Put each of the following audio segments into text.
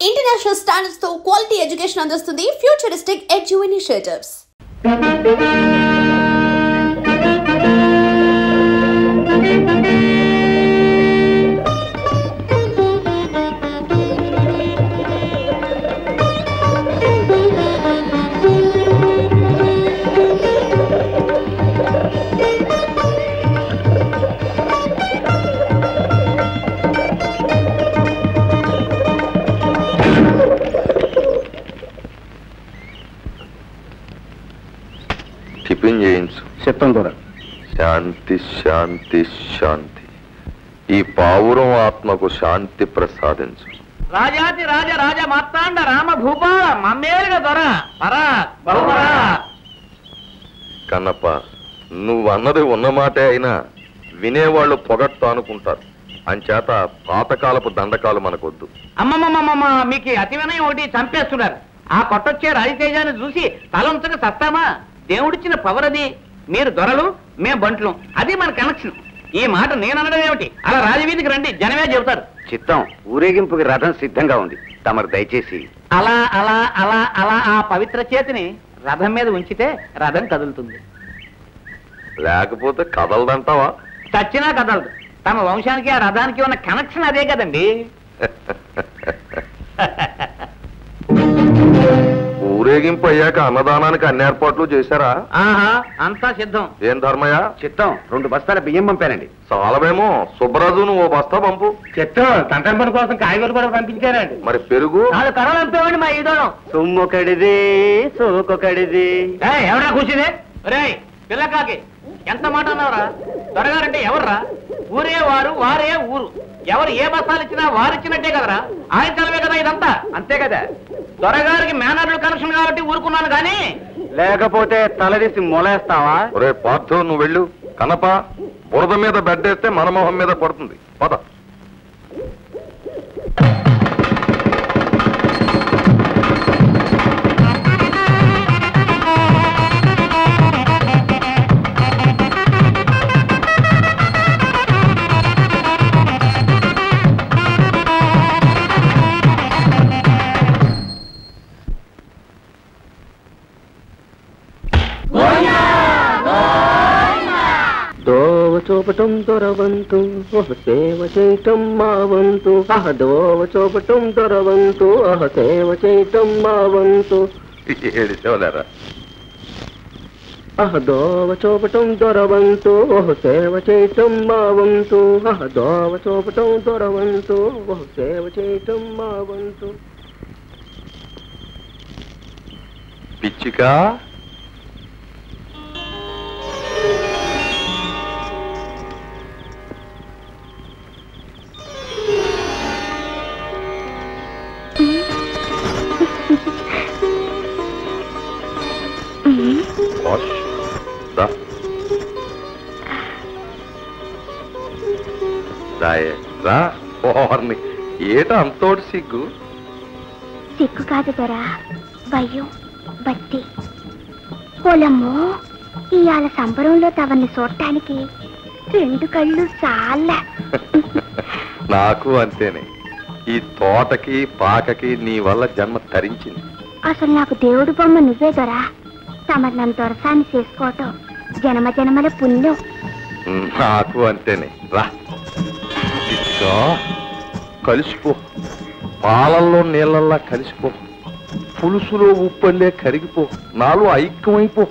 International standards తో quality education అందిస్తుంది futuristic edu initiatives. శాంతి శాంతి శాంతి. ఈ పావురం ఆత్మకు శాంతి ప్రసాదించు. రాజాతి రాజ రాజ మార్తాండ రామ భూపాల మమ్మేలుగా దొర పరా బహుమరా. కన్నప్ప, నువ్వన్నది ఉన్నమాటే అయినా వినేవాళ్ళు పొగట్టు అనుకుంటారు. అంచేత పాతకాలపు దండకాలు మనకొద్దు. అమ్మమ్మమ్మమ్మ, మీకు అతి వినయం ఒకటి చంపేస్తున్నారు. ఆ కొట్టొచ్చే రాజతేజాన్ని చూసి తలంతగా సత్తామా? దేవుడిచ్చిన పవర్ అది. మీరు దొరలు, మేం బంట్లు, అది మన కనెక్షన్. ఈ మాట నేననడం ఏమిటి? అలా రాజవీధికి రండి, జనమే చెబుతారు. చిత్తం, ఊరేగింపుకి రథం సిద్ధంగా ఉంది. తమరు దయచేసి అలా అలా అలా అలా ఆ పవిత్ర చేతిని రథం మీద ఉంచితే రథం కదులుతుంది. లేకపోతే కదలదంటావా? చచ్చినా కదలదు. తమ వంశానికి ఆ రథానికి ఉన్న కనెక్షన్ అదే కదండి. ఊరేగింపు అయ్యాక అన్నదానానికి అన్ని ఏర్పాట్లు చేశారా? ఆహా, అంతా సిద్ధం. ఏం ధర్మయ్య? చిత్తం, 2 బస్తాల బియ్యం పంపానండి. చాలమేమో. సుబ్బరాజు, నువ్వు 1 బస్తా పంపు. చిత్తం, తండ్రి పని కోసం కాయగూరలు కూడా పంపించారండి. మరి పెరుగు? 4 కర్రలు పంపేవాడి మా ఈదోళం. సొమ్మొకడిది సోకొకడిది. ఎవరా కూర్చుంది? రే పిల్లకాకి, ఎంత మాట అన్నావురా? త్వరగారంటే ఎవర్రా? ఊరే వారు, వారే ఊరు. ఎవరు ఏ బస్తాలు ఇచ్చినా వారిచ్చినట్టే కదరా. ఆయన తలవే కదా ఇదంతా. అంతే కదా. త్వరగారికి మేనర్లు కనెక్షన్ కాబట్టి ఊరుకున్నాను కానీ లేకపోతే తలదీసి మొలేస్తావా? ఒరే పార్థు, నువ్వు వెళ్ళు. కనప, బురద మీద బెడ్డేస్తే మన మొహం మీద పడుతుంది. పద. దోవ చూపటం దొరవంతు, సేవ చేయటం మా వంతు. దోవ చూపటం దొరవంతు, సేవ చేయటం మా వంతు. ఏడిసేవలేరా? దోవ చూపటం దొరవంతు, సేవ చేయటం మా వంతు. దోవ చూపటం దొరవంతు, సేవ చేయటం మా వంతు. పిచ్చికా, ఏట అంతోటి సిగ్గు? సిగ్గు కాదు దొరా, భయం, బత్తి. పొలమ్మో, ఇవాళ సంబరంలో తవన్ని చూడటానికి 2 కళ్ళు చాలా. నాకు అంతేనే. ఈ తోటకి పాకకి నీ వల్ల జన్మ తరించింది. అసలు నాకు దేవుడు బొమ్మ నువ్వే దొరా. తమరు నన్ను దొరసాన్ని చేసుకోవటం జన్మ జన్మల పుణ్యం. నాకు అంతేనే. రా, కలిసిపో. పాలల్లో నీళ్ళల్లా కలిసిపో. పులుసులో ఉప్పల్లే కరిగిపో. నాలో ఐక్యమైపో.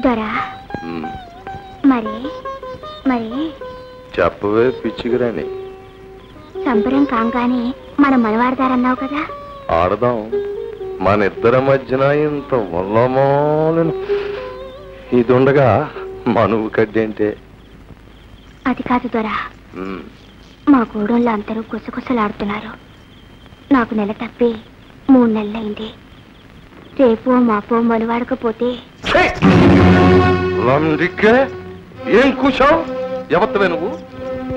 దొరా, మరి మరి చెప్పవే పిచ్చిగిరాని. సంబరం కాగానే మనం మనవాడదారన్నావు కదా. ఆడదాం. మన ఇద్దరి మధ్యన ఇంత వల్లమాలను ఇది ఉండగా మనువు కడ్డంటే. అది కాదు దొరా, మా గూడెంలో అందరూ గుసగుసలాడుతున్నారు. నాకు నెల తప్పి 3 నెలలైంది. రేపో మాపో మనువాడకపోతే. ఏం కూర్చావు? ఎవత్తవే నువ్వు?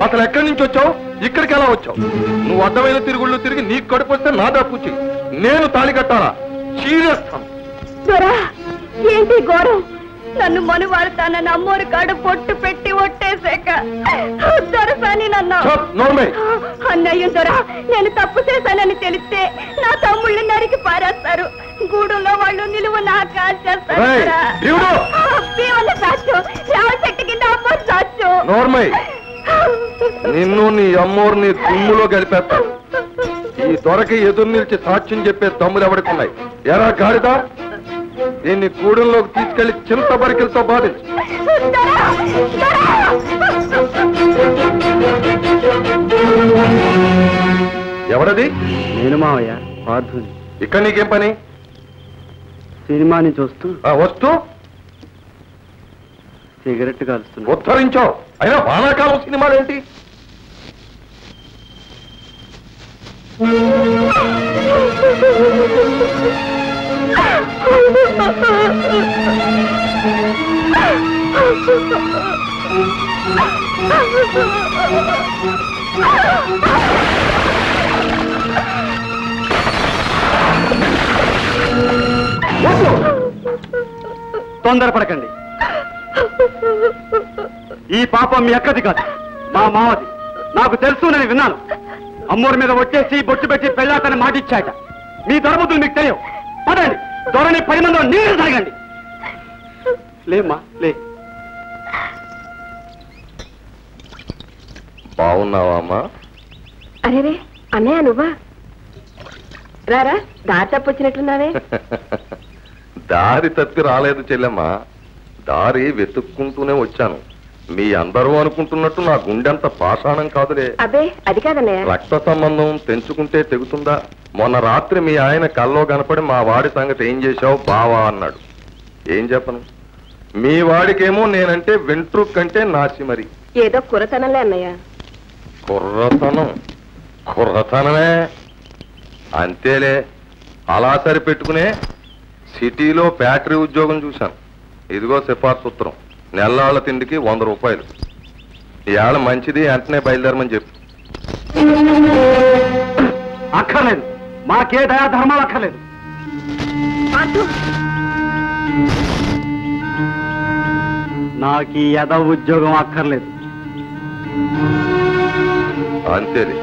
అసలు ఎక్కడి నుంచి వచ్చావు? ఇక్కడికి ఎలా వచ్చావు? నువ్వు అడ్డమైన తిరుగుళ్ళు తిరిగి నీకు కడుపు వస్తే నా దప్పుచ్చి నేను తాళి కట్టాలా? సీరియస్ ఏంటి ఘోరం? నన్ను మనువారుతానని అమ్మోరు కాడు పొట్టు పెట్టి ఒట్టేశాక దొరసాని నన్ను అన్నయ్య దొర నేను తప్పు చేశానని తెలిస్తే నా తమ్ముళ్ళని నరికి పారేస్తారు. గూడులో వాళ్ళు నిలువ నా కాల్చేస్తారు. సాచు రావు చెట్టు కింద అమ్మోరు సాచు. నిన్ను నీ అమ్మోరిని దుమ్ములో గడిపేస్తా. ఈ దొరకి ఎదురు నిలిచి సాక్ష్యం చెప్పే తమ్ములు ఎవరికున్నాయి? ఎరా గాడిదా, దీన్ని గూడెంలోకి తీసుకెళ్లి చింత బరికలతో బాధించు. ఎవరది? నేను మావయ్య పార్థుని. ఇక్కడ నీకేం పని? సినిమాని చూస్తూ వస్తూ సిగరెట్ కాలుస్తున్నా. ఉద్ధరించావు. అయినా వానాకాలం సినిమాలేంటి? తొందరపడకండి. ఈ పాపం మీ అక్కది కాదు, మా మావది. నాకు తెలుసు, నేను విన్నాను. అమ్మోరి మీద వచ్చేసి బొట్టు పెట్టి పెళ్ళాతని మాటిచ్చాట. మీ దొరబుద్ధులు మీకు తెలియవు. పదండి, దొరని 10 మందిలో నీరు తాగండి. లేమ్మా లే. బాగున్నావా అమ్మా? అరే అన్నయ్య నువ్వా? రారా, దారి తప్పొచ్చినట్లున్నావే. దారి తప్పి రాలేదు చెల్లెమ్మా, దారి వెతుక్కుంటూనే వచ్చాను. మీ అందరూ అనుకుంటున్నట్టు నా గుండెంత పాషాణం కాదులే. అబ్బే అది కాదన్నయ్య. రక్త సంబంధం తెంచుకుంటే తెగుతుందా? మొన్న రాత్రి మీ ఆయన కల్లో కనపడి మా వాడి సంగతి ఏం చేశావు బావా అన్నాడు. ఏం చెప్పను? మీ వాడికేమో నేనంటే వెంట్రుక్ కంటే నాసి. మరి ఏదో కురతనంలే అన్నయ్య. కుర్రతనమే అంతేలే. అలా సరిపెట్టుకునే సిటీలో ఫ్యాక్టరీ ఉద్యోగం చూశాను. ఇదిగో సిఫార్సు ఉత్తరం. నెల్లాళ్ల తిండికి 100 రూపాయలు. ఇవాళ మంచిది, వెంటనే బయలుదేరమని చెప్పు. అక్కర్లేదు, మాకే దయా ధర్మాలు అక్కర్లేదు. నాకు ఈ యద ఉద్యోగం అక్కర్లేదు. అంతేలే,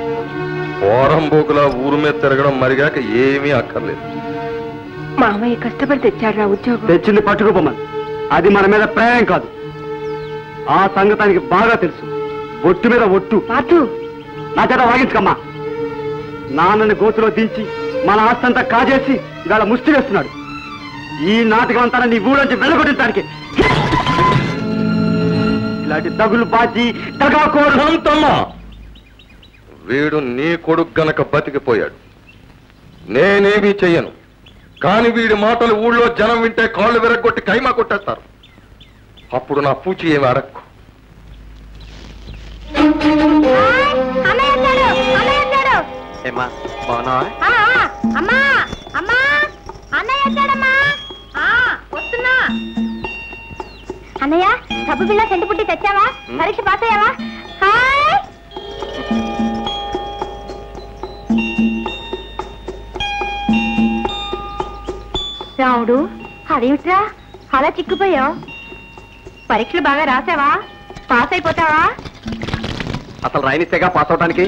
పోరంబోకులా ఊరు మీద తిరగడం మరిగాక ఏమీ అక్కర్లేదు. మామయ్య కష్టపడి తెచ్చాడు ఉద్యోగం. తెచ్చింది పట్టుకుపోమని. అది మన మీద ప్రేమ కాదు. ఆ సంగతానికి బాగా తెలుసు. ఒట్టు మీద ఒట్టు. నా చేత వాగించుకమ్మా. నాన్నని గోతులో దించి మన ఆస్తంతా కాజేసి ఇవాళ ముష్టి వేస్తున్నాడు. ఈ నాటకం అంతా నీ ఊళ్ళొంచి వెళ్ళగొట్టడానికి. ఇలాంటి దగులు బాజీ దగాకోరుతమ్మా. వీడు నీ కొడుకు గనక బతికిపోయాడు. నేనేమీ చెయ్యను. కాని వీడి మాటలు ఊళ్ళో జనం వింటే కాళ్ళు విరగొట్టి కైమా కొట్టేస్తారు. అప్పుడు నా పూచి ఏమి అడక్కు. అన్నయ్య సబ్బు బిళ్ళ సెంటు పుట్టి తెచ్చావా? పరీక్ష పాస్ అయ్యావా? రావుడు, అదేమిట్రా అలా చిక్కుపోయావు? పరీక్షలు బాగా రాసావా? పాస్ అయిపోతావా? అసలు రాయనిస్తేగా పాస్ అవడానికి.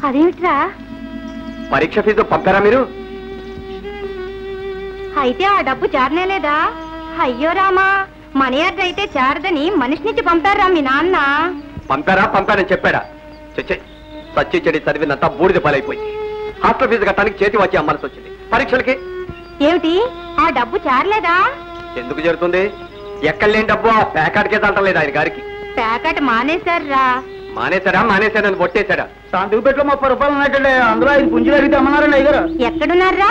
అదేమిట్రా? పరీక్ష ఫీజు పంపారా మీరు? అయితే ఆ డబ్బు చేరనేలేదా? అయ్యో రామా, మనీ ఆర్డర్ అయితే చేరదని మనిషి నుంచి పంపారా మీ నాన్న? పంపారని చెప్పాడా? చచ్చే, సచ్చి చెడి చదివిందంతా బూడిద పాలైపోయింది. హాస్టల్ ఫీజు కట్టడానికి చేతి వచ్చి అమ్మాల్సి వచ్చింది. పరీక్షలకి ఏమిటి ఆ డబ్బు చేరలేదా? ఎందుకు జరుగుతుంది? ఎక్కడ లేని డబ్బు ఆ ప్యాకెట్కే తంటలేదు ఆయన గారికి. ప్యాకెట్ మానేశారా? మానేశారని పొట్టేశాడా? శాంతిపేటలో 30 రూపాయలు ఉన్నట్టుండే, అందులో 5 పుంజులు అడిగితే అమ్మన్నారండి అయ్యారు. ఎక్కడున్నారా?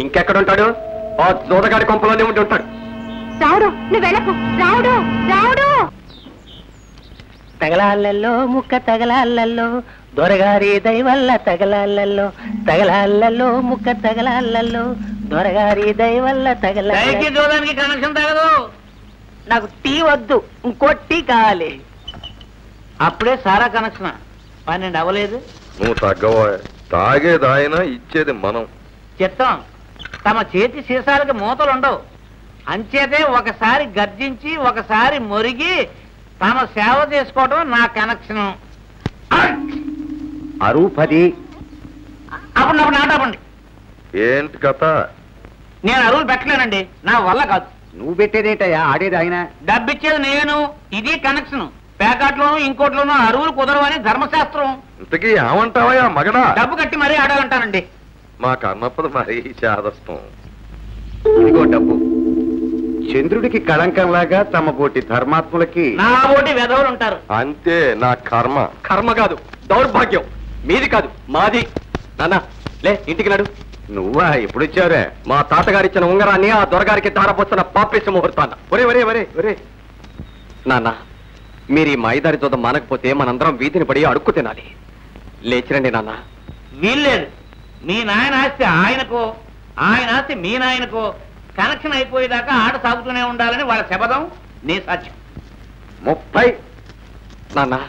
ఇంకెక్కడుంటాడు? ఆ జోదగాడి కొంపలోనే ఉండి ఉంటాడు. రావుడు, నువ్వు వెళ్ళకు. రావుడు రావుడు. తగలాళ్ళల్లో ముక్క తగలాళ్ళల్లో దొరగారి దయవల్ల తగలాళ్ళల్లో తగలాళ్ళల్లో ముక్క తగలాళ్ళల్లో దొరగారి దయవల్ల చూడడానికి కనెక్షన్ తగదు. నాకు టీ వద్దు, ఇంకో టీ కావాలి. అప్పుడే సారా కనెక్షన్ 12 అవ్వలేదు. నువ్వు తగ్గవా? తాగేది ఆయన, ఇచ్చేది మనం. చిత్తం, తమ చేతి సీసాలకి మూతలు ఉండవు. అంచేతే ఒకసారి గర్జించి ఒకసారి మొరిగి తమ సేవ చేసుకోవడం నా కనెక్షన్. అరువు 10. అప్పుడు నాటపండి. ఏంటి కథ? నేను అరువులు పెట్టలేనండి, నా వల్ల కాదు. నువ్వు పెట్టేదేంటయ్యా, ఆడేది ఆయన. డబ్బిచ్చేది నేను, ఇది కనెక్షన్. ప్యాకెట్లోనూ ఇంకోట్లోనూ అరువులు కుదరవని ధర్మశాస్త్రం. ఇంతకీ ఏమంటావా మగడా? డబ్బు కట్టి మరీ ఆడాలంటానండి. మాకు అన్నప్పుడు మరీ చాదస్తం. ఇదిగో డబ్బు. చంద్రుడికి కళంకంలాగా తమ బోటి ధర్మాత్ములకి నా బోటి వెధవులు ఉంటారు. అంతే, నా కర్మ. కర్మ కాదు, దౌర్భాగ్యం. మీది కాదు, మాది. నాన్న లే, ఇంటికి నడు. నువ్వా ఎప్పుడొచ్చావురా? మా తాతగారిచ్చిన ఉంగరాన్ని ఆ దొరగారికి తారపోస్తున్న పాపేసి ముహూర్తాన్న. ఒరే ఒరే ఒరే ఒరే, నాన్న, మీరు ఈ మాయిదారి చూద్దాం మానకపోతే మనందరం వీధిని పడి అడుక్కు తినాలి. లేచిరండి నాన్న. వీల్లేదు. మీ నాయన ఆస్తి ఆయనకో, ఆయన ఆస్తి మీ నాయనకో కనెక్షన్ అయిపోయేదాకా ఆట సాగుతూనే ఉండాలని వాళ్ళ శపథం, నీ సాధ్యం. 30. నాన్న,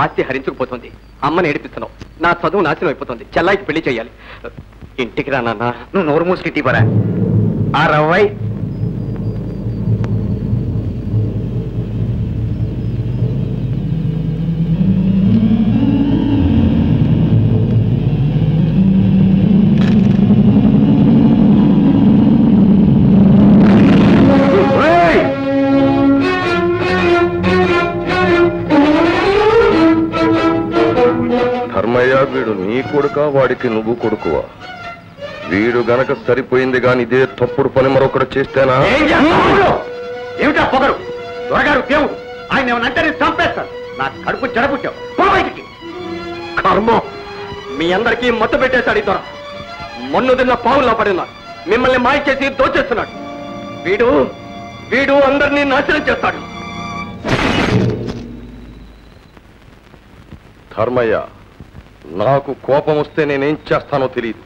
ఆస్తి హరించుకుపోతుంది. అమ్మని ఏడిపిస్తున్నావు. నా చదువు నాశనం అయిపోతుంది. చెల్లాయికి పెళ్లి చేయాలి. ఇంటికి రా నాన్న. నువ్వు నోరు మూసుకి తీపరా. 60. ధర్మయ్య, వీడు నీ కొడుకా, వాడికి నువ్వు కొడుకువా? వీడు గనక సరిపోయింది గాని ఇదే తప్పుడు పని మరొకటి చేస్తేనా? ఏమిటా పొగరు? దొరగారు దేవుడు, ఆయన ఏమనంటే నేను చంపేస్తాను. నా కడుపు చెడబుట్టావు. పో బయటికి. కర్మ, మీ అందరికీ మత్తు పెట్టేశాడు ఈ దొర. మొన్ను తిన్న పావుల్లో పడినా మిమ్మల్ని మాయ చేసి దోచేస్తున్నాడు. వీడు వీడు అందరినీ నాశనం చేస్తాడు. ధర్మయ్య, నాకు కోపం వస్తే నేనేం చేస్తానో తెలియదు.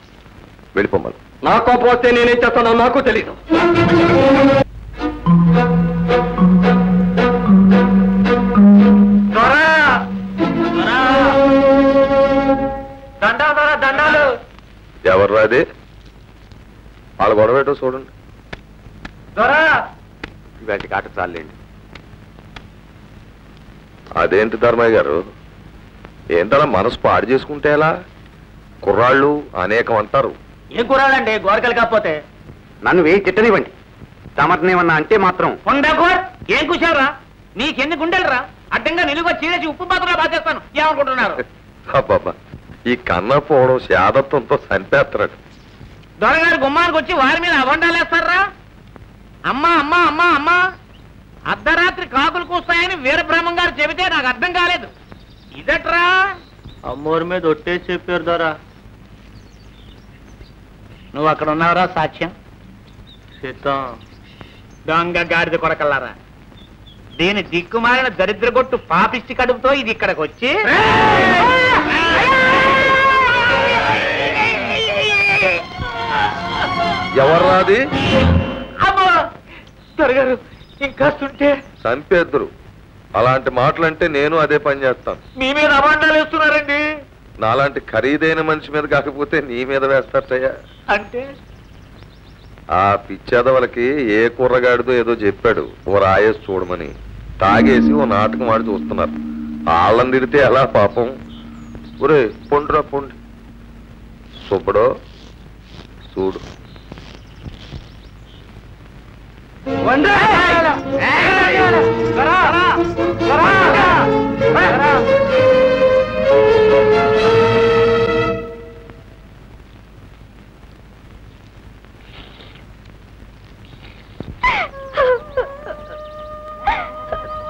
వెళ్ళిపోమ్మను. నా కోపం వస్తే నేనేం చేస్తానో నాకు తెలీదు. దండాలు. ఎవర్రా అది? వాళ్ళ గొడవేటో చూడండి. వాటికి ఆట చాలండి. అదేంటి ధర్మయ్య గారు, ఏంటలా మనసు పాడు చేసుకుంటే ఎలా? కుర్రాళ్ళు అనేకం అంటారు. ఏం కుర్రాళ్ళండి, గోరకలు కాకపోతే. నన్ను వేయి తిట్టనివ్వండి. తమరినేమన్నా అంటే మాత్రం ఉండగోర్ ఏం కూర్చారా? నీకెన్ని గుండెలరా? అడ్డంగా నిలుగా చీరేసి ఉప్పు పాత్రలో బాధేస్తాను. ఏమనుకుంటున్నారు? అబ్బాబా, ఈ కన్న పోవడం శాదత్వంతో చంపేస్తున్నాడు. దొరగారు గుమ్మానికి వచ్చి వారి మీద అవండాలేస్తారా? అమ్మా అమ్మా అమ్మా అమ్మా, అర్ధరాత్రి కాకులు కూస్తాయని వీరబ్రహ్మం గారు చెబితే నాకు అర్థం కాలేదు. ఇదట్రా? అమ్మోరి మీద ఒట్టే చెప్పారు దొరా. నువ్వు అక్కడ ఉన్నావురా సాక్ష్యం? సిద్ధం. దొంగ గాడిద కొడకల్లారా, దీని దిక్కుమాలిన దరిద్రగొట్టు పాపిష్టి కడుపుతో ఇది ఇక్కడికి వచ్చి ఎవర్రాది? అమ్మో దొరగారు, ఇంకాస్తుంటే చంపేద్దరు. అలాంటి మాటలంటే నేను అదే పని చేస్తాను. మీ మీద అభాండాలు వేస్తున్నారండి. నాలాంటి ఖరీదైన మనిషి మీద కాకపోతే నీ మీద వేస్తారయ్యా. అంటే ఆ పిచ్చేదవలకి ఏ కుర్రగాడిదో ఏదో చెప్పాడు ఓ రాయేసి చూడమని. తాగేసి ఓ నాటకం ఆడి చూస్తున్నారు. వాళ్ళని తిడితే ఎలా పాపం? ఒరే పొండ్రా పొండి. సుబ్బడో చూడు.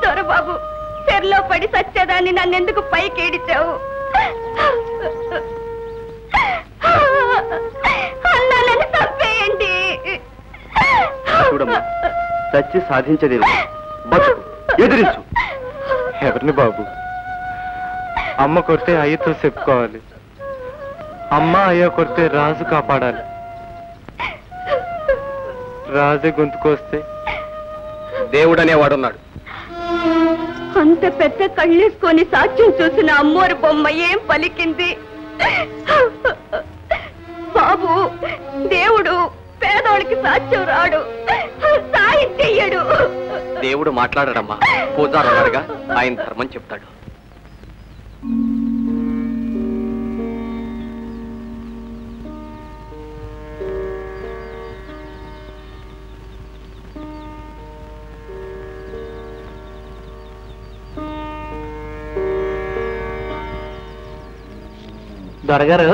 దొరబాబు, చెర్లో పడి సచ్చేదాన్ని నన్నెందుకు పైకి ఏడిచావు? అన్నా, నన్ను తప్పేయండి. చూడమ్మా, చచ్చి సాధించేది బతుకు, ఎదిరించు. ఎవరిని బాబు? అమ్మ కొడితే అయ్యతో చెప్పుకోవాలి. అమ్మ అయ్య కొడితే రాజు కాపాడాలి. రాజు గొంతుకొస్తే దేవుడు అనేవాడున్నాడు. అంత పెద్ద కళ్ళేసుకొని సాక్ష్యం చూసిన అమ్మోరు బొమ్మ ఏం పలికింది? బాబు, దేవుడు పేదోడికి సాక్ష్యం రాడు. చెయ్యడు. దేవుడు మాట్లాడమ్మా, పూజారు గారుగా ఆయన ధర్మం చెప్తాడు. దొరగారు,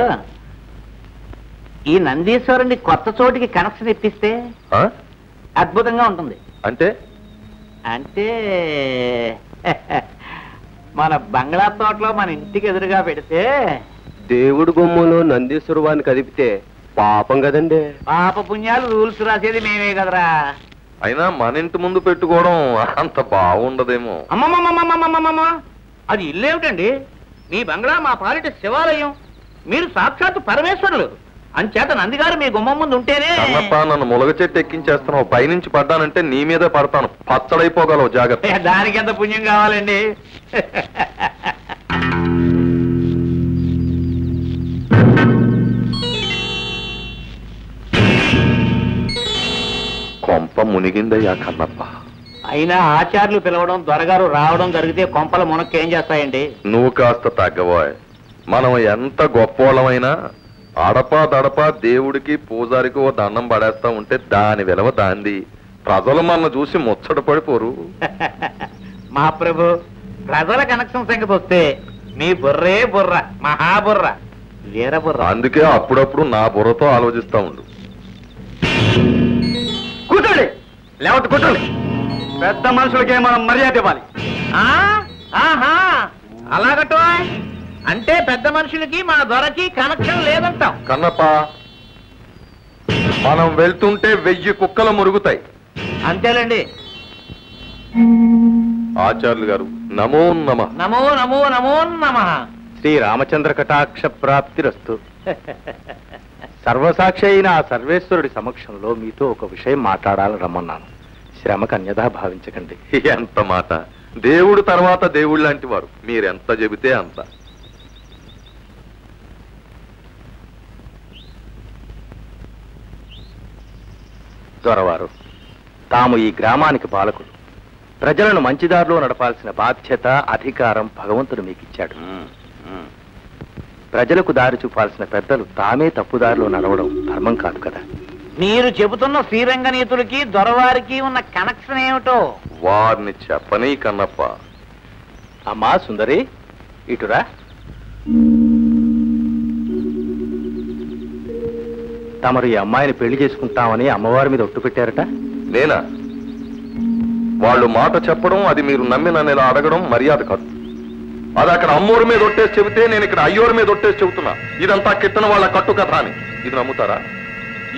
ఈ నందీశ్వరుని కొత్త చోటికి కనెక్షన్ ఇప్పిస్తే అద్భుతంగా ఉంటుంది. అంటే అంటే మన బంగ్లా తోటలో మన ఇంటికి ఎదురుగా పెడితే దేవుడు బొమ్మలో నందీశ్వర వారిని కదిపితే పాపం కదండి. పాప పుణ్యాలు రూల్స్ రాసేది మేమే కదరా. అయినా మన ఇంటి ముందు పెట్టుకోవడం అంత బాగుండదేమో. అమ్మమ్మమ్మమ్మమ్మమ్మమ్మ, అది ఇల్లేమిటండి? మీ బంగ్లా మా పాలిట శివాలయం, మీరు సాక్షాత్తు పరమేశ్వరులు. అంచేత నందిగారు మీ గుమ్మం ముందు ఉంటేనే. కన్నప్ప, నన్ను ములగ చెట్టు ఎక్కించేస్తున్నావు. పైనుంచి పడ్డానంటే నీ మీదే పడతాను. పచ్చడైపోగలవు, జాగ్రత్త. దానికి ఎంత పుణ్యం కావాలండి? కొంప మునిగిందయ్యా కన్నప్ప. అయినా ఆచార్యులు పిలవడం, దొరగారు రావడం జరిగితే కొంపల మునక్కి ఏం చేస్తాయండి? నువ్వు కాస్త తగ్గబోయ్. మనం ఎంత గొప్పోళ్ళమైనా అడపా దడపా దేవుడికి పూజారికి ఓ దండం పడేస్తా ఉంటే దాని విలువ దాంది. ప్రజలు మన చూసి ముచ్చట పడిపోరు. మహాప్రభు, ప్రజల కనెక్షన్ సంగతి వస్తే మీ బుర్రే బుర్ర, మహాబుర్ర, వీర బుర్ర. అందుకే అప్పుడప్పుడు నా బుర్రతో ఆలోచిస్తా ఉండు. కూర్చోండి, లేవట్టు కూర్చోండి. పెద్ద మనుషులకే మనం మర్యాద ఇవ్వాలి. అలాగటో అంటే పెద్ద మనుషులకి మా దొరకి కనెక్షన్ లేదంటాం. కన్నప్ప, మనం వెళ్తుంటే 1000 కుక్కలు మురుగుతాయి. అంతేలేండి. ఆచార్యులు గారు, నమో నమ. నమో నమో నమో నమ. శ్రీ రామచంద్ర కటాక్ష ప్రాప్తిరస్తు. సర్వసాక్షి అయిన ఆ సర్వేశ్వరుడి సమక్షంలో మీతో ఒక విషయం మాట్లాడాలని రమ్మన్నాను. శ్రమకు అన్యథా భావించకండి. ఎంత మాట! దేవుడు తర్వాత దేవుడు లాంటి వారు. మీరెంత చెబితే అంత. దొరవారు, తాము ఈ గ్రామానికి పాలకులు. ప్రజలను మంచిదారిలో నడపాల్సిన బాధ్యత, అధికారం భగవంతుడు మీకు ఇచ్చాడు. ప్రజలకు దారి చూపాల్సిన పెద్దలు తామే తప్పుదారిలో నడవడం ధర్మం కాదు కదా. మీరు చెబుతున్న శ్రీరంగ నీతులకి దొరవారికి ఉన్న కనెక్షన్ ఏమిటో వారిని చెప్పని కన్నప్ప. అమ్మా సుందరి, ఇటురా. తమరు ఈ అమ్మాయిని పెళ్లి చేసుకుంటామని అమ్మవారి మీద ఒట్టు పెట్టారట. నేనా? వాళ్ళు మాట చెప్పడం, అది మీరు నమ్మి నన్ను ఇలా అడగడం మర్యాద కాదు. అది అక్కడ అమ్మోరి మీద ఒట్టేసి చెబితే నేను ఇక్కడ అయ్యోరి మీద ఒట్టేసి చెబుతున్నా. ఇదంతా కిట్టన వాళ్ళ కట్టు కథ అని. ఇది నమ్ముతారా?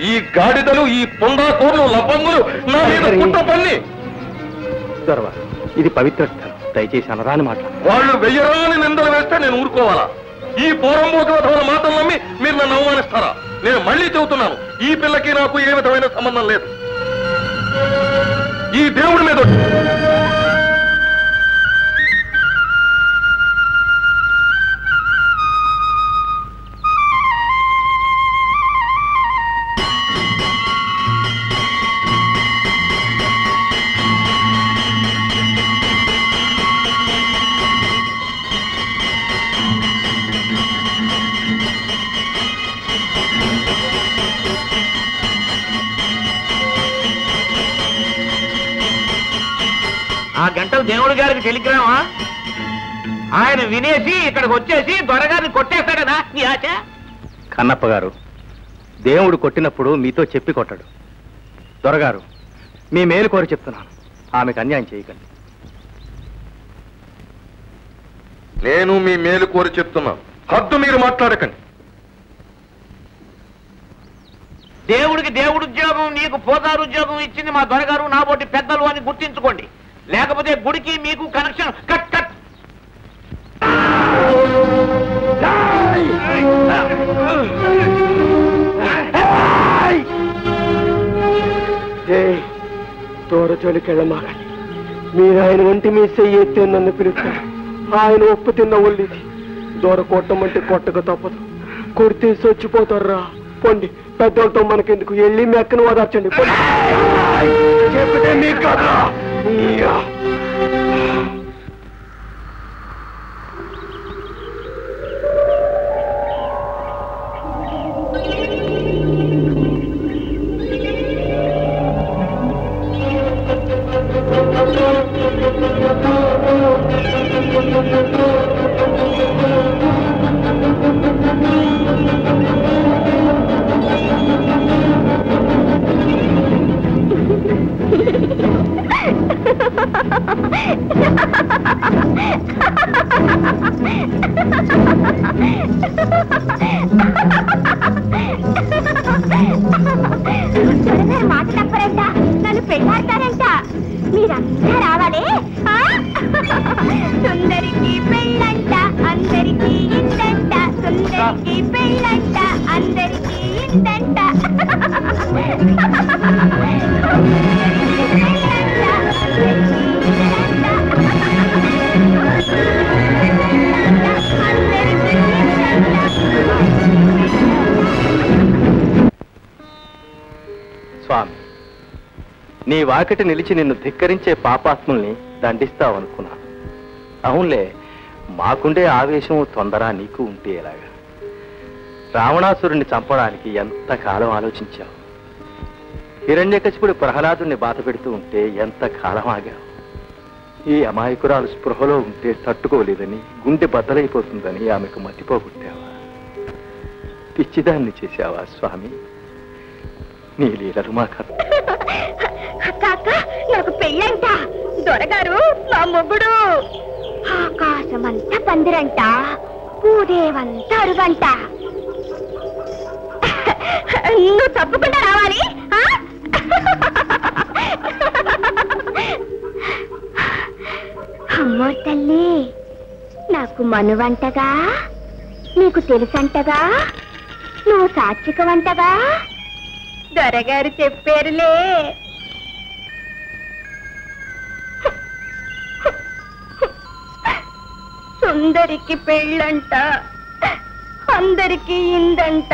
ఈ గాడిదలు, ఈ పొందాకోర్లు, లబంగులు నా మీద కుట్ర పన్ని. దొరవారు, ఇది పవిత్ర స్థలం, దయచేసి అనరాని మాట్లాడు. వాళ్ళు వెయ్యరాని నిందలు వేస్తే నేను ఊరుకోవాలా? ఈ పోరంబోకల మాటలు నమ్మి మీరు నన్ను అవమానిస్తారా? నేను మళ్ళీ చెబుతున్నాను, ఈ పిల్లకి నాకు ఏ విధమైన సంబంధం లేదు. ఈ దేవుడి మీద ఆ గంటలు దేవుడి గారికి టెలిగ్రామా? ఆయన వినేసి ఇక్కడికి వచ్చేసి దొరగారిని కొట్టేస్తాడనా నీ ఆశ? కన్నప్ప గారు, దేవుడు కొట్టినప్పుడు మీతో చెప్పి కొట్టాడు. దొరగారు, మీ మేలు కోరి చెప్తున్నాను, ఆమెకు అన్యాయం చేయకండి. నేను మీ మేలు కోరి చెప్తున్నాను, హద్దు మీరు మాట్లాడకండి. దేవుడికి దేవుడు ఉద్యోగం, నీకు పోదారు ఉద్యోగం ఇచ్చింది మా దొరగారు, నాబోటి పెద్దలు అని గుర్తించుకోండి. లేకపోతే గుడికి మీకు కనెక్షన్ కట్ కట్. తోరచోలికెళ్ళమాగండి. మీరు ఆయన ఒంటి మీ చెయ్యి ఎత్తే నన్ను పిలుస్తారు. ఆయన ఒప్పు తిన్న ఒళ్ళిది. దూర కొట్టమంటే కొట్టక తప్పదు. కొడితే చచ్చిపోతారా. పొండి, పెద్దోళ్ళతో మనకెందుకు వెళ్ళి మీ అక్కను ఓదార్చండి. చెప్తే మీకు కదా. మాట తప్పరంట, నన్ను పెళ్ళాడతారంట. మీరంతా రావాలి. సుందరికి పెళ్ళంట, అందరికి ఇందంట. సుందరికి పెళ్ళంట, అందరికి ఇందంట. స్వామి, నీ వాకిట నిలిచి నిన్ను ధిక్కరించే పాపాత్ముల్ని దండిస్తావనుకున్నాను. అవునులే, మాకుండే ఆవేశం తొందర నీకు ఉంటే ఎలాగా? రావణాసురుణ్ణి చంపడానికి ఎంతకాలం ఆలోచించావు? హిరణ్యకశిపుడు ప్రహ్లాదుని బాధ పెడుతూ ఉంటే ఎంతకాలం ఆగావు? ఈ అమాయకురాలు స్పృహలో ఉంటే తట్టుకోలేదని, గుండె బద్దలైపోతుందని ఆమెకు మతిపోగొట్టావా? పిచ్చిదాన్ని చేశావా స్వామి? నీ లీలలు మాకు కాక నాకు పెళ్ళంట. దొరగారు నా మొగుడు. ఆకాశమంతా పందిరంట, భూదేవంతా అరుగంట. నువ్వు తప్పకుండా రావాలి. అమ్మో తల్లి, నాకు మనువంటగా, నీకు తెలుసంటగా, నువ్వు సాత్వికవంటగా దొరగారు చెప్పారులే. సుందరికి పెళ్ళంట, అందరికి ఇందంట.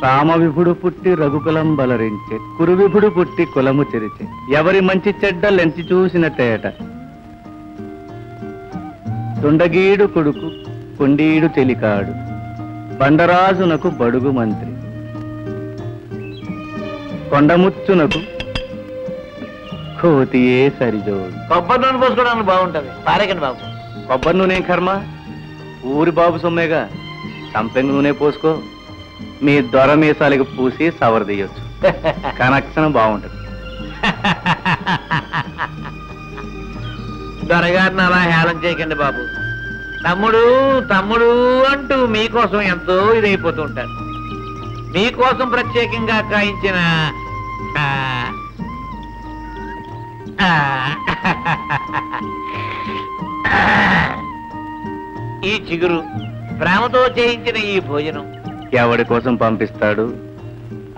రామవిభుడు పుట్టి రఘుకులం బలరించే, కురువిభుడు పుట్టి కులము చెరిచే, ఎవరి మంచి చెడ్డలెంచి చూసిన తేట. తుండగీడు కొడుకు కొండీడు చెలికాడు, బండరాజునకు బడుగు మంత్రి. కొండముచ్చునకు కోతియే సరిజోడు. కొబ్బరి నూనె పోసుకోవడానికి బాగుంటది. పారేకండి బాబు. కొబ్బరి నూనె కర్మ, ఊరి బాబు సొమ్మేగా. సంపెంగ నూనె పోసుకో, మీ దొర మీసాలకు పూసి సవరదీయొచ్చు. కనెక్షన్ బాగుంటది. దొరగారిని అలా హేళన చేయకండి బాబు. తమ్ముడు తమ్ముడు అంటూ మీకోసం ఎంతో ఇదైపోతూ ఉంటారు. మీకోసం ప్రత్యేకంగా కాయించిన ఈ చిగురు, ప్రేమతో చేయించిన ఈ భోజనం ఎవడి కోసం పంపిస్తాడు?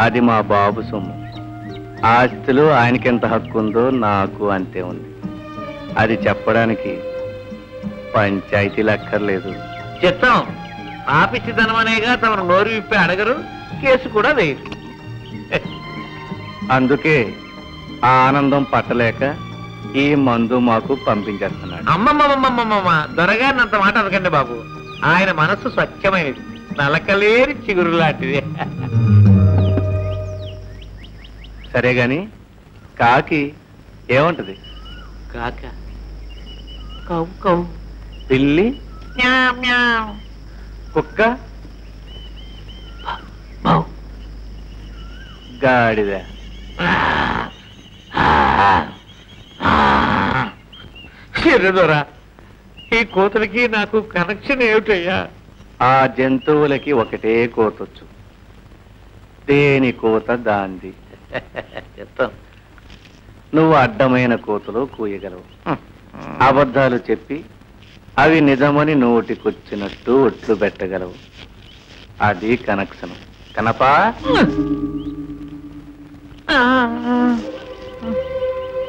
అది మా బాబు సొమ్ము. ఆస్తిలో ఆయనకెంత హక్కు ఉందో నాకు అంతే ఉంది. అది చెప్పడానికి పంచాయతీలు అక్కర్లేదు. చిత్తం ఆపిచ్చితనం అనేగా తమను నోరు విప్పి అడగరు, కేసు కూడా వేయరు. అందుకే ఆ ఆనందం పట్టలేక ఈ మందు మాకు పంపించేస్తున్నాడు. అమ్మమ్మమ్మమ్మమ్మ, దొరగారిని అంత మాట అనకండి బాబు. ఆయన మనస్సు స్వచ్ఛమైనది, నలకలేని చిగురు లాంటిది. సరే గాని కాకి ఏమంటది? కాక కౌ కౌ, పిల్లి మ్యావ్ మ్యావ్, కుక్క బౌ, గాడిద. దొరా, ఈ కోతలకి నాకు కనెక్షన్ ఏమిటయ్యా? ఆ జంతువులకి ఒకటే కోతొచ్చు, దేని కోత దాంది. చెప్తాం. నువ్వు అడ్డమైన కోతలో కూయగలవు. అబద్ధాలు చెప్పి అవి నిజమని నోటికొచ్చినట్టు ఒట్లు పెట్టగలవు. అది కనెక్షన్. కనపా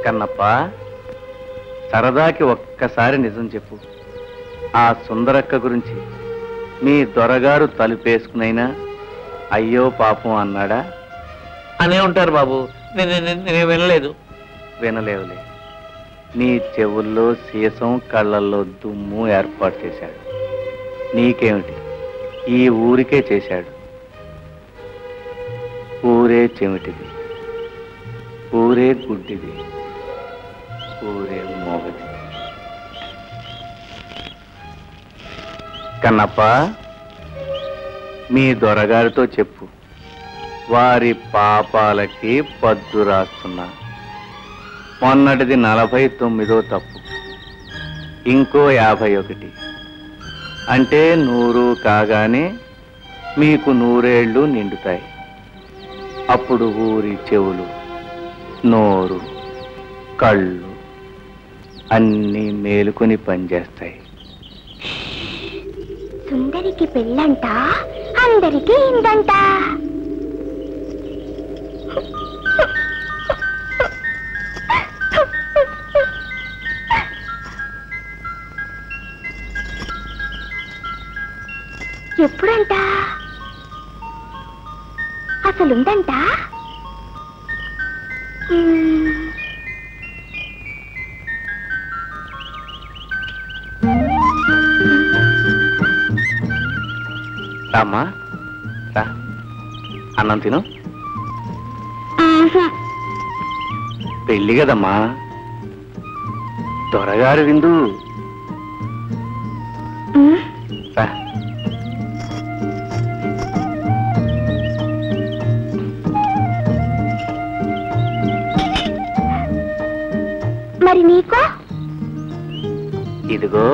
కన్నప్ప, సరదాకి ఒక్కసారి నిజం చెప్పు. ఆ సుందరక్క గురించి మీ దొరగారు తలుపేసుకునైనా అయ్యో పాపం అన్నాడా? అనే ఉంటారు బాబు. నేను వినలేదు. వినలేవులే. నీ చెవుల్లో సీసం, కళ్ళల్లో దుమ్ము ఏర్పాటు చేశాడు. నీకేమిటి, ఈ ఊరికే చేశాడు. ఊరే చెమిటిది, ఊరే గుడ్డిది, ఊరే మోగది. కన్నప్ప, మీ దొరగారితో చెప్పు, వారి పాపాలకి పద్దు రాస్తున్నా. మొన్నటిది 49వ తప్పు, ఇంకో 51. అంటే 100 కాగానే మీకు 100 ఏళ్ళు నిండుతాయి. అప్పుడు ఊరి చెవులు, నోరు, కళ్ళు అన్నీ మేలుకొని పనిచేస్తాయి. సుందరికి పెళ్ళంట, అందరికీ ఇందంట. ఎప్పుడంట? అసలుందంట? రామ్మా, రా, అన్నం తిను. పెళ్ళి కదమ్మా, దొరగారు విందు. రా. మరి నీకో? ఇదిగో.